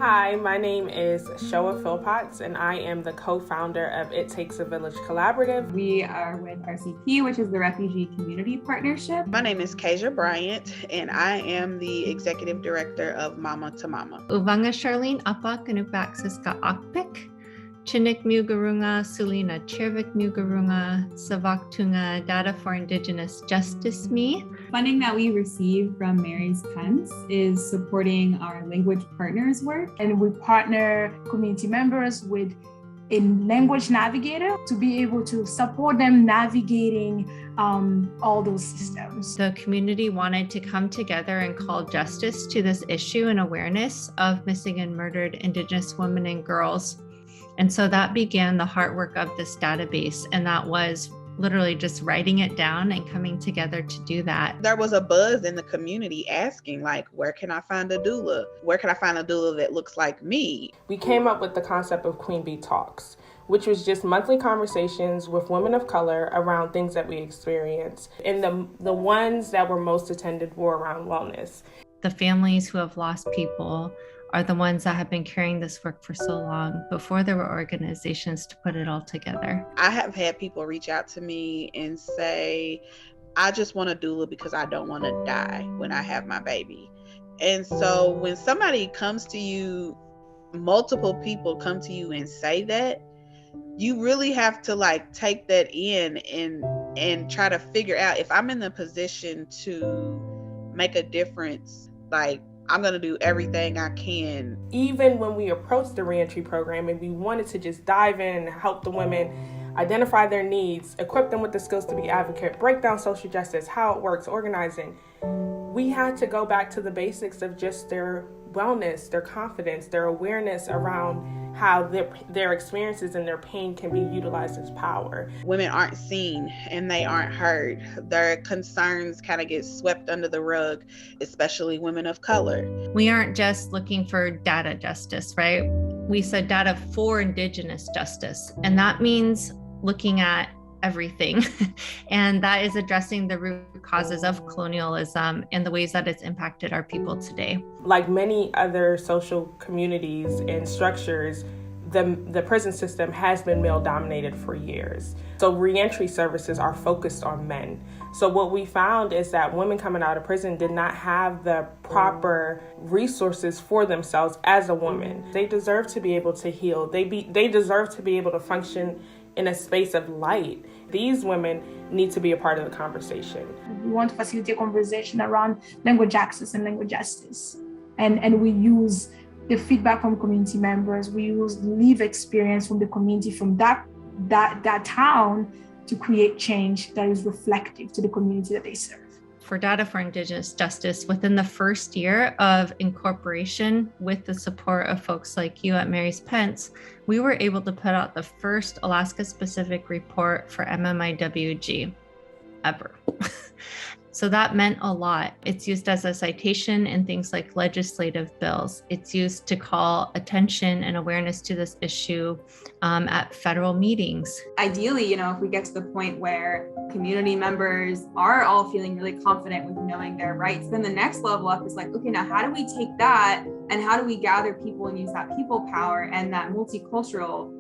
Hi, my name is Shoa Philpotts, and I am the co-founder of It Takes a Village Collaborative. We are with RCP, which is the Refugee Community Partnership. My name is Kasia Bryant, and I am the executive director of Mama to Mama. Uvanga Charlene Apak Kanupak Siska Akpik, Chinik Mugarunga, Sulina Chirvik Mugarunga, Savaktunga, Data for Indigenous Justice Me. Funding that we receive from Mary's Pence is supporting our language partners work. And we partner community members with a language navigator to be able to support them navigating all those systems. The community wanted to come together and call justice to this issue and awareness of missing and murdered Indigenous women and girls. And so that began the heart work of this database. And that was literally just writing it down and coming together to do that. There was a buzz in the community asking, like, where can I find a doula? Where can I find a doula that looks like me? We came up with the concept of Queen Bee Talks, which was just monthly conversations with women of color around things that we experience. And the ones that were most attended were around wellness. The families who have lost people are the ones that have been carrying this work for so long before there were organizations to put it all together. I have had people reach out to me and say, I just want a doula because I don't want to die when I have my baby. And so when somebody comes to you, multiple people come to you and say that, you really have to like take that in and try to figure out, if I'm in the position to make a difference, like, I'm going to do everything I can. Even when we approached the Reentry Program and we wanted to just dive in and help the women identify their needs, equip them with the skills to be advocate, break down social justice, how it works, organizing, we had to go back to the basics of just their wellness, their confidence, their awareness around how their experiences and their pain can be utilized as power. Women aren't seen and they aren't heard. Their concerns kind of get swept under the rug, especially women of color. We aren't just looking for data justice, right? We said data for Indigenous justice, and that means looking at everything. And that is addressing the root causes of colonialism and the ways that it's impacted our people today. Like many other social communities and structures, the prison system has been male dominated for years. So reentry services are focused on men. So what we found is that women coming out of prison did not have the proper resources for themselves as a woman. They deserve to be able to heal. They deserve to be able to function in a space of light. These women need to be a part of the conversation. We want to facilitate conversation around language access and language justice. And we use the feedback from community members. We use lived experience from the community, from that town, to create change that is reflective to the community that they serve. For Data for Indigenous Justice, within the first year of incorporation, with the support of folks like you at Mary's Pence, we were able to put out the first Alaska-specific report for MMIWG ever. So that meant a lot. It's used as a citation in things like legislative bills. It's used to call attention and awareness to this issue at federal meetings. Ideally, if we get to the point where community members are all feeling really confident with knowing their rights, then the next level up is like, okay, now how do we take that and how do we gather people and use that people power and that multicultural,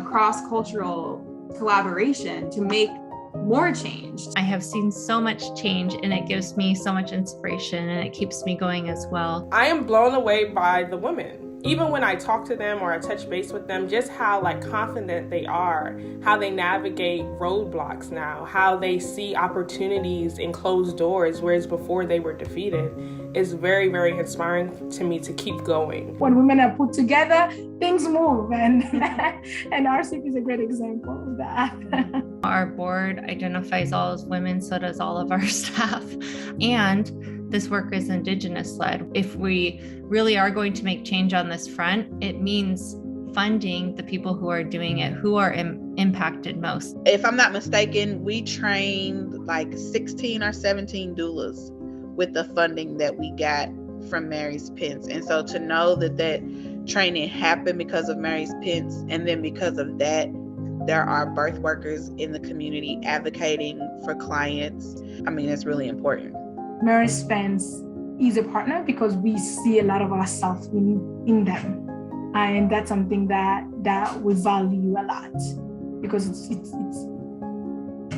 cross-cultural collaboration to make more change? I have seen so much change, and it gives me so much inspiration, and it keeps me going as well. I am blown away by the women. Even when I talk to them or I touch base with them, just how confident they are, how they navigate roadblocks now, how they see opportunities in closed doors, whereas before they were defeated, is very, very inspiring to me to keep going. When women are put together, things move, and RCP is a great example of that. Our board identifies all as women, so does all of our staff. And this work is Indigenous-led. If we really are going to make change on this front, it means funding the people who are doing it, who are impacted most. If I'm not mistaken, we trained like 16 or 17 doulas with the funding that we got from Mary's Pence. And so to know that training happened because of Mary's Pence, and then because of that, there are birth workers in the community advocating for clients. It's really important. Mary's Pence is a partner because we see a lot of ourselves in them. And that's something that we value a lot, because it's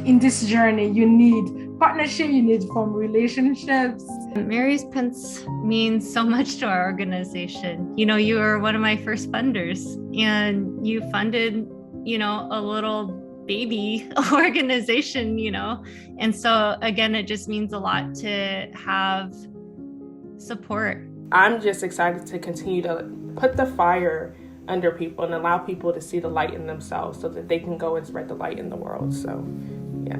in this journey, you need partnership, you need form relationships. Mary's Pence means so much to our organization. You know, you were one of my first funders, and you funded, you know, a little baby organization, you know. And so again, it just means a lot to have support. I'm just excited to continue to put the fire under people and allow people to see the light in themselves so that they can go and spread the light in the world. So, yeah.